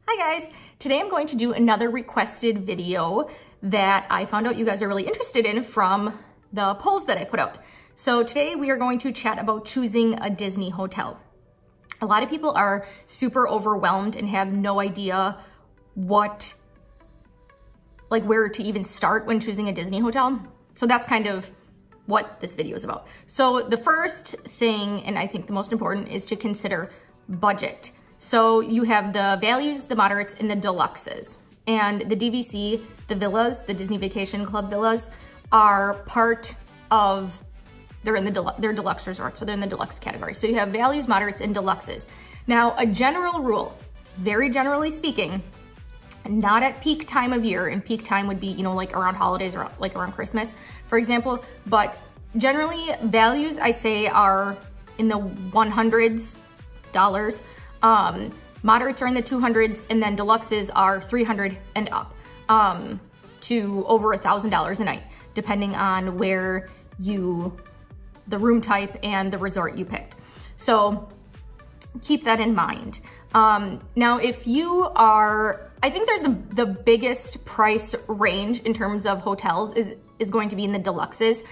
Hi guys, today I'm going to do another requested video that I found out you guys are really interested in from the polls that I put out. So today we are going to chat about choosing a Disney hotel. A lot of people are super overwhelmed and have no idea where to even start when choosing a Disney hotel. So that's kind of what this video is about. So the first thing, and I think the most important, is to consider budget. So you have the values, the moderates, and the deluxes. And the DVC, the villas, the Disney Vacation Club villas, are part of, they're deluxe resorts, so they're in the deluxe category. So you have values, moderates, and deluxes. Now, a general rule, very generally speaking, not at peak time of year, and peak time would be, like around holidays or like around Christmas, for example, but generally values, I say, are in the $100s. Moderates are in the $200s, and then deluxes are $300 and up to over $1,000 a night, depending on where the room type and the resort you picked. So keep that in mind. Now, if you are, I think there's the biggest price range in terms of hotels is going to be in the deluxes.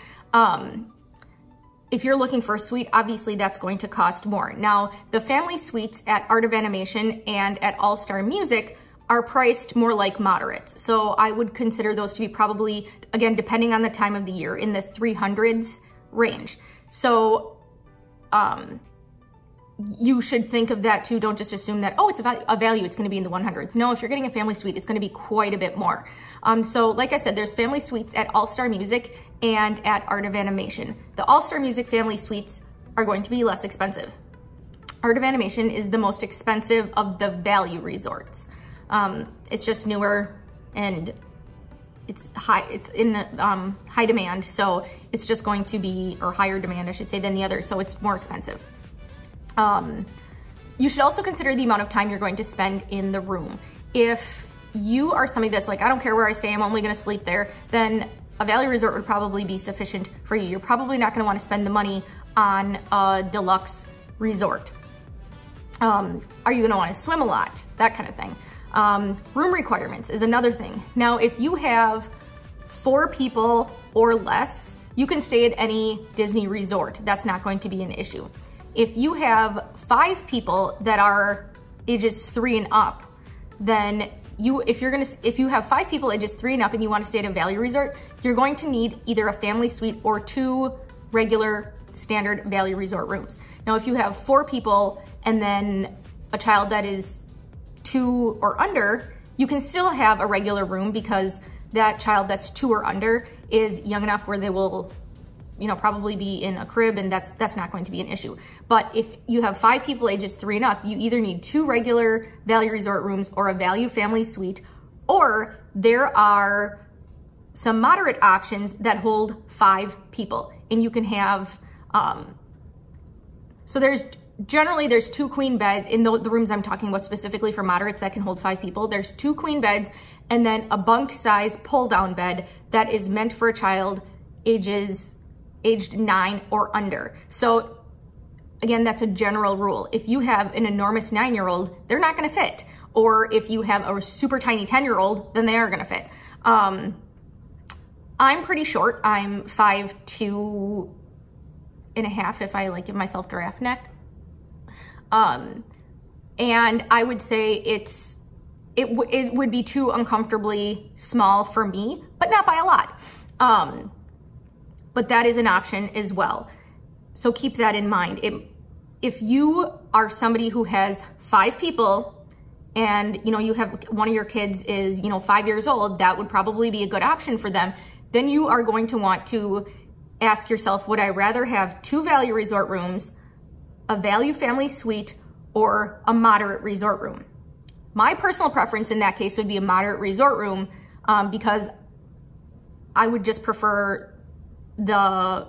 If you're looking for a suite, obviously that's going to cost more. Now, the family suites at Art of Animation and at All Star Music are priced more like moderates. So I would consider those to be probably, again, depending on the time of the year, in the 300s range. So you should think of that too. Don't just assume that, oh, it's a value, it's gonna be in the 100s. No, if you're getting a family suite, it's gonna be quite a bit more. So like I said, there's family suites at All Star Music and at Art of Animation. The All Star Music family suites are going to be less expensive. Art of Animation is the most expensive of the value resorts. It's just newer and it's in high demand. So it's just going to be, or higher demand, I should say, than the others. So it's more expensive. You should also consider the amount of time you're going to spend in the room. If you are somebody that's like, I don't care where I stay, I'm only gonna sleep there, then a value resort would probably be sufficient for you. You're probably not gonna wanna spend the money on a deluxe resort. Are you gonna wanna swim a lot? That kind of thing. Room requirements is another thing. Now, if you have 4 people or less, you can stay at any Disney resort. That's not going to be an issue. If you have 5 people that are ages 3 and up, then if you have 5 people ages 3 and up and you want to stay at a value resort, you're going to need either a family suite or 2 regular standard value resort rooms. Now, if you have 4 people and then a child that is 2 or under, you can still have a regular room because that child that's 2 or under is young enough where they will probably be in a crib, and that's not going to be an issue. But if you have 5 people ages 3 and up, you either need 2 regular value resort rooms or a value family suite, or there are some moderate options that hold 5 people, and you can have, so there's 2 queen beds in the rooms I'm talking about specifically for moderates that can hold 5 people. There's 2 queen beds and then a bunk size pull down bed that is meant for a child aged 9 or under. So again, that's a general rule. If you have an enormous 9-year-old, they're not gonna fit. Or if you have a super tiny 10-year-old, then they are gonna fit. I'm pretty short. I'm 5'2" and a half if I give myself giraffe neck. And I would say it would be too uncomfortably small for me, but not by a lot. But that is an option as well. So keep that in mind. If you are somebody who has 5 people and you have one of your kids is 5 years old, that would probably be a good option for them. Then you are going to want to ask yourself, would I rather have 2 value resort rooms, a value family suite, or a moderate resort room? My personal preference in that case would be a moderate resort room because I would just prefer the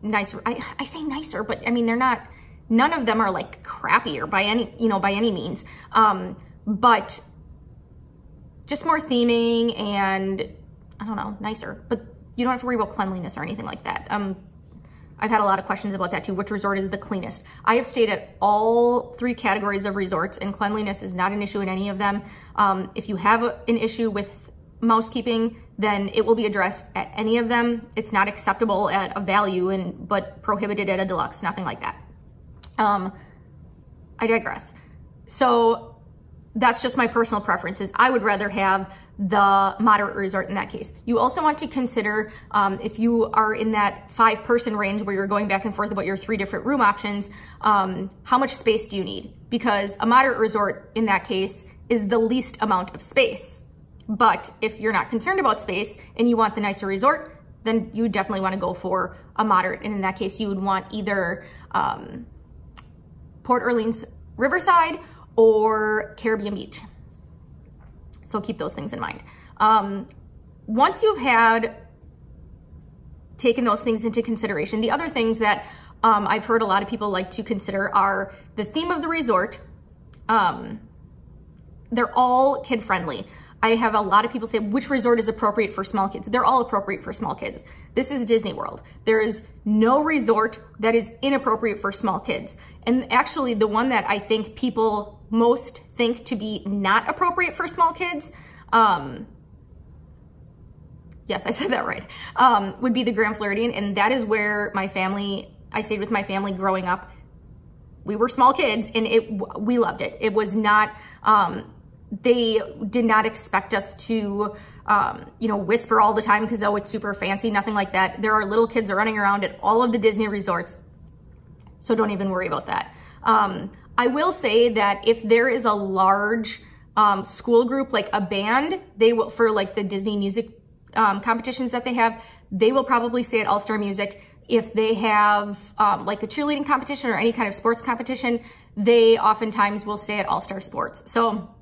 nicer, I say nicer, but I mean, none of them are like crappier by any means, but just more theming and I don't know, nicer, but you don't have to worry about cleanliness or anything like that. I've had a lot of questions about that too. Which resort is the cleanest? I have stayed at all 3 categories of resorts, and cleanliness is not an issue in any of them. If you have an issue with mousekeeping, then it will be addressed at any of them. It's not acceptable at a value, but prohibited at a deluxe, nothing like that. I digress. So that's just my personal preferences. I would rather have the moderate resort in that case. You also want to consider if you are in that 5-person range where you're going back and forth about your 3 different room options, how much space do you need? Because a moderate resort in that case is the least amount of space. But if you're not concerned about space and you want the nicer resort, then you definitely want to go for a moderate. And in that case, you would want either Port Orleans Riverside or Caribbean Beach. So keep those things in mind. Once you've taken those things into consideration, the other things that I've heard a lot of people like to consider are the theme of the resort. They're all kid-friendly. I have a lot of people say, which resort is appropriate for small kids? They're all appropriate for small kids. This is Disney World. There is no resort that is inappropriate for small kids. And actually, the one that I think people most think to be not appropriate for small kids, yes, I said that right, would be the Grand Floridian. And that is where I stayed with my family growing up. We were small kids and we loved it. It was not, they did not expect us to, whisper all the time because, oh, it's super fancy, nothing like that. There are little kids running around at all of the Disney resorts, so don't even worry about that. I will say that if there is a large school group, like a band, they will, for like the Disney music competitions that they have, they will probably stay at All-Star Music. If they have like the cheerleading competition or any kind of sports competition, they oftentimes will stay at All-Star Sports. So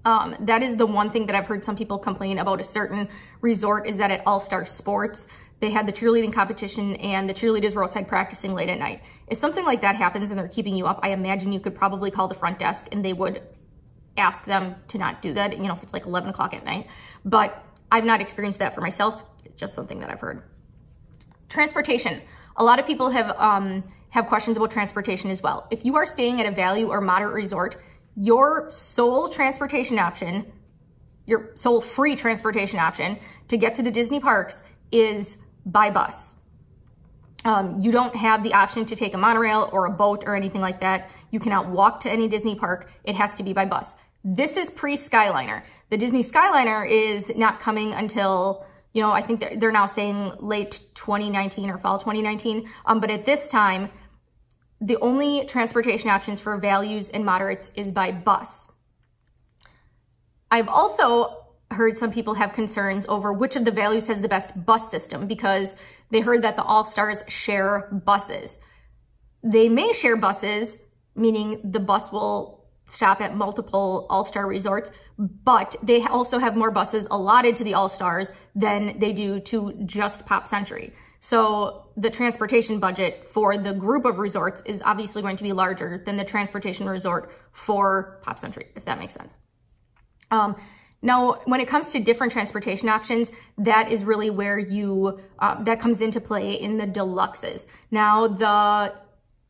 that is the one thing that I've heard some people complain about a certain resort, is that at All-Star Sports, they had the cheerleading competition and the cheerleaders were outside practicing late at night. If something like that happens and they're keeping you up, I imagine you could probably call the front desk and they would ask them to not do that, if it's like 11 o'clock at night. But I've not experienced that for myself. It's just something that I've heard. Transportation. A lot of people have questions about transportation as well. If you are staying at a value or moderate resort, your sole transportation option, your sole free transportation option to get to the Disney parks is by bus. You don't have the option to take a monorail or a boat or anything like that. You cannot walk to any Disney park. It has to be by bus. This is pre-Skyliner. The Disney Skyliner is not coming until, I think they're now saying late 2019 or fall 2019. But at this time, the only transportation options for values and moderates is by bus. I've also heard some people have concerns over which of the values has the best bus system, because they heard that the All-Stars share buses. They may share buses, meaning the bus will stop at multiple All-Star resorts, but they also have more buses allotted to the All-Stars than they do to just Pop Century. So the transportation budget for the group of resorts is obviously going to be larger than the transportation resort for Pop Century, if that makes sense. Now, when it comes to different transportation options, that is really where that comes into play in the deluxes. Now, the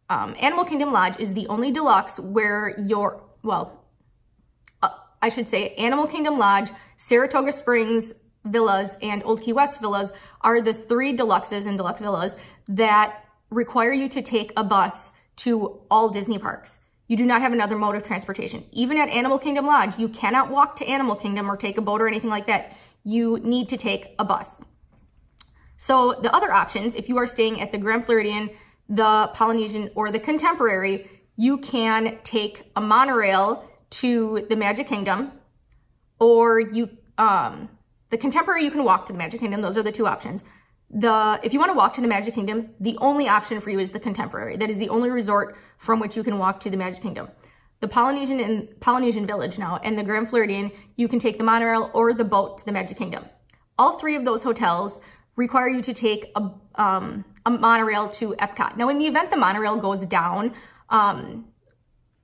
Animal Kingdom Lodge is the only deluxe where I should say Animal Kingdom Lodge, Saratoga Springs Villas, and Old Key West Villas are the 3 deluxes and deluxe villas that require you to take a bus to all Disney parks. You do not have another mode of transportation. Even at Animal Kingdom Lodge, you cannot walk to Animal Kingdom or take a boat or anything like that. You need to take a bus. So the other options, if you are staying at the Grand Floridian, the Polynesian, or the Contemporary, you can take a monorail to the Magic Kingdom, or the Contemporary, you can walk to the Magic Kingdom. Those are the 2 options. If you want to walk to the Magic Kingdom, the only option for you is the Contemporary. That is the only resort from which you can walk to the Magic Kingdom. The Polynesian and Polynesian Village now, and the Grand Floridian, you can take the monorail or the boat to the Magic Kingdom. All 3 of those hotels require you to take a monorail to Epcot. Now, in the event the monorail goes down,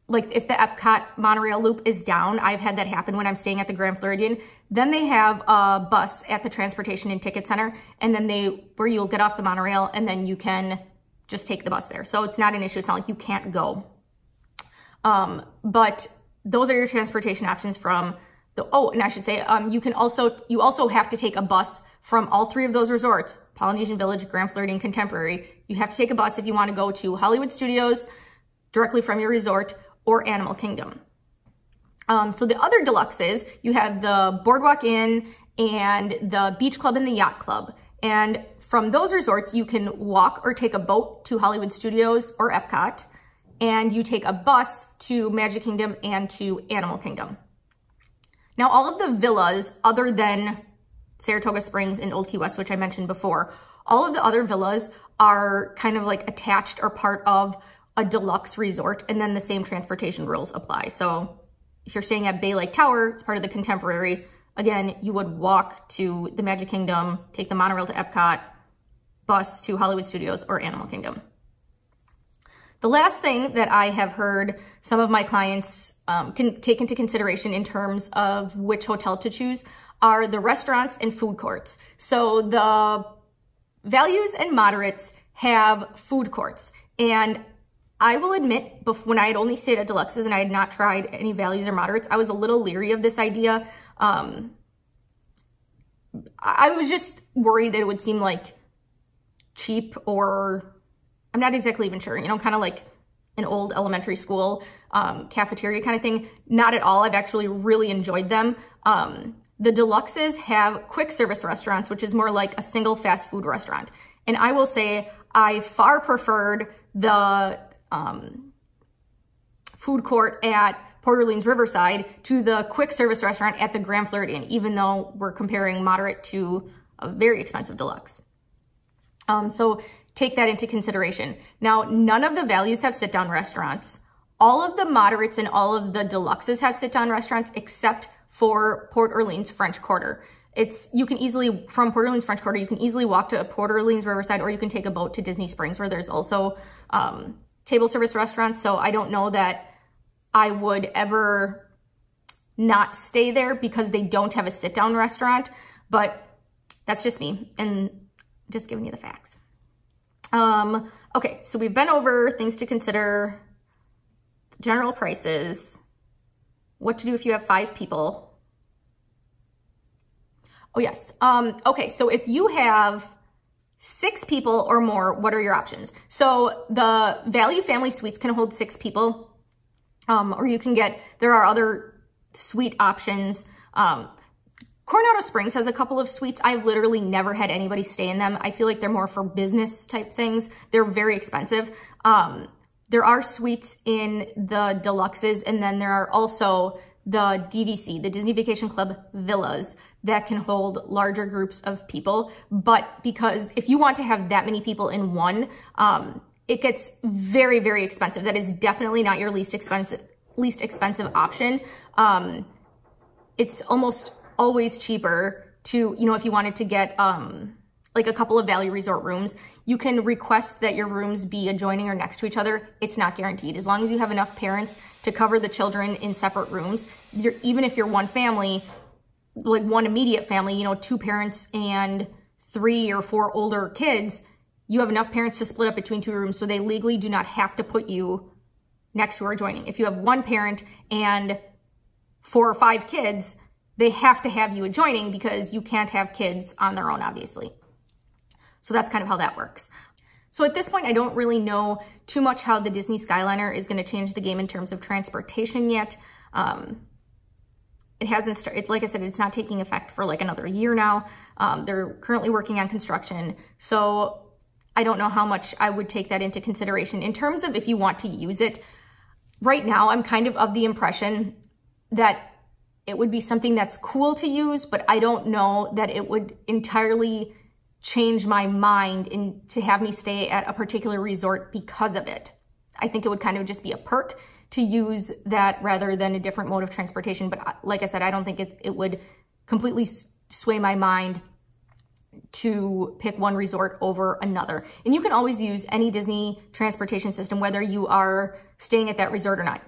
like if the Epcot monorail loop is down, I've had that happen when I'm staying at the Grand Floridian, then they have a bus at the Transportation and Ticket Center, and then where you'll get off the monorail and then you can just take the bus there. So it's not an issue. It's not like you can't go. But those are your transportation options from and I should say, you also have to take a bus from all three of those resorts, Polynesian Village, Grand Floridian, Contemporary. You have to take a bus if you want to go to Hollywood Studios directly from your resort, or Animal Kingdom. So the other deluxes, you have the Boardwalk Inn and the Beach Club and the Yacht Club. And from those resorts, you can walk or take a boat to Hollywood Studios or Epcot, and you take a bus to Magic Kingdom and to Animal Kingdom. Now, all of the villas, other than Saratoga Springs and Old Key West, which I mentioned before, all of the other villas are kind of like attached or part of a deluxe resort, and then the same transportation rules apply. So if you're staying at Bay Lake Tower, it's part of the Contemporary. Again, you would walk to the Magic Kingdom, take the monorail to Epcot, bus to Hollywood Studios or Animal Kingdom. The last thing that I have heard some of my clients can take into consideration in terms of which hotel to choose are the restaurants and food courts. So the values and moderates have food courts, and I will admit, when I had only stayed at deluxes and I had not tried any values or moderates, I was a little leery of this idea. I was just worried that it would seem like cheap, or I'm not exactly even sure, you know, kind of like an old elementary school cafeteria kind of thing. Not at all. I've actually really enjoyed them. The deluxes have quick service restaurants, which is more like a single fast food restaurant. And I will say I far preferred the food court at Port Orleans Riverside to the quick service restaurant at the Grand Floridian, even though we're comparing moderate to a very expensive deluxe. So take that into consideration. Now, none of the values have sit-down restaurants. All of the moderates and all of the deluxes have sit-down restaurants except for Port Orleans French Quarter. You can easily, from Port Orleans French Quarter, you can easily walk to Port Orleans Riverside, or you can take a boat to Disney Springs, where there's also table service restaurants. So I don't know that I would ever not stay there because they don't have a sit-down restaurant, but that's just me and just giving you the facts. Okay, so we've been over things to consider, general prices, what to do if you have 5 people. Oh yes, okay, so if you have 6 people or more, what are your options? So the Value Family Suites can hold 6 people, or you can there are other suite options. Coronado Springs has a couple of suites. I've literally never had anybody stay in them. I feel like they're more for business type things. They're very expensive. There are suites in the deluxes, and then there are also the DVC, the Disney Vacation Club villas, that can hold larger groups of people. But because if you want to have that many people in one, it gets very, very expensive. That is definitely not your least expensive option. It's almost always cheaper to, you know, if you wanted to get like a couple of Value Resort rooms, you can request that your rooms be adjoining or next to each other. It's not guaranteed. As long as you have enough parents to cover the children in separate rooms, even if you're one family, like one immediate family, you know, 2 parents and 3 or 4 older kids, you have enough parents to split up between 2 rooms, so they legally do not have to put you next to or adjoining. If you have 1 parent and 4 or 5 kids, they have to have you adjoining because you can't have kids on their own, obviously. So that's kind of how that works. So at this point, I don't really know too much how the Disney Skyliner is going to change the game in terms of transportation yet. It hasn't started, like I said, it's not taking effect for like another year now. They're currently working on construction. So I don't know how much I would take that into consideration. In terms of if you want to use it, right now I'm kind of the impression that it would be something that's cool to use, but I don't know that it would entirely change my mind to have me stay at a particular resort because of it. I think it would kind of just be a perk to use that rather than a different mode of transportation. But like I said, I don't think it would completely sway my mind to pick one resort over another. And you can always use any Disney transportation system, whether you are staying at that resort or not.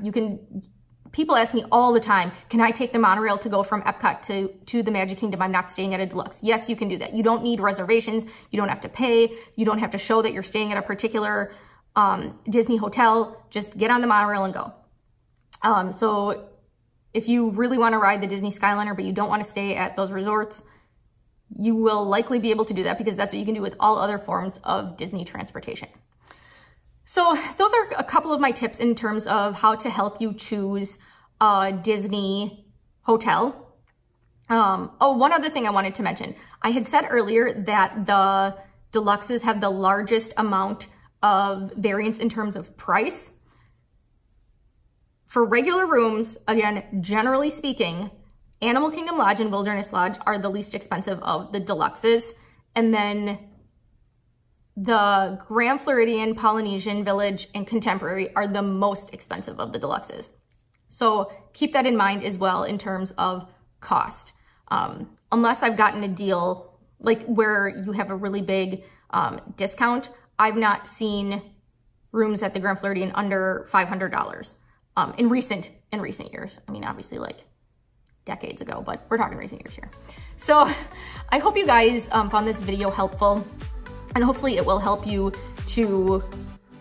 People ask me all the time, can I take the monorail to go from Epcot to the Magic Kingdom? I'm not staying at a deluxe. Yes, you can do that. You don't need reservations. You don't have to pay. You don't have to show that you're staying at a particular Disney hotel. Just get on the monorail and go. So if you really want to ride the Disney Skyliner, but you don't want to stay at those resorts, you will likely be able to do that because that's what you can do with all other forms of Disney transportation. So those are a couple of my tips in terms of how to help you choose a Disney hotel. Oh, one other thing I wanted to mention. I had said earlier that the deluxes have the largest amount of variance in terms of price. For regular rooms, again, generally speaking, Animal Kingdom Lodge and Wilderness Lodge are the least expensive of the deluxes. And then the Grand Floridian, Polynesian Village, and Contemporary are the most expensive of the deluxes. So keep that in mind as well in terms of cost. Unless I've gotten a deal like where you have a really big discount, I've not seen rooms at the Grand Floridian under $500 in recent years. I mean, obviously like decades ago, but we're talking recent years here. So I hope you guys found this video helpful, and hopefully it will help you to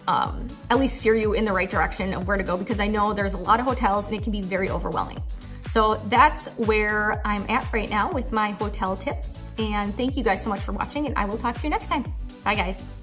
at least steer you in the right direction of where to go, because I know there's a lot of hotels and it can be very overwhelming. So that's where I'm at right now with my hotel tips. And thank you guys so much for watching, and I will talk to you next time. Bye guys.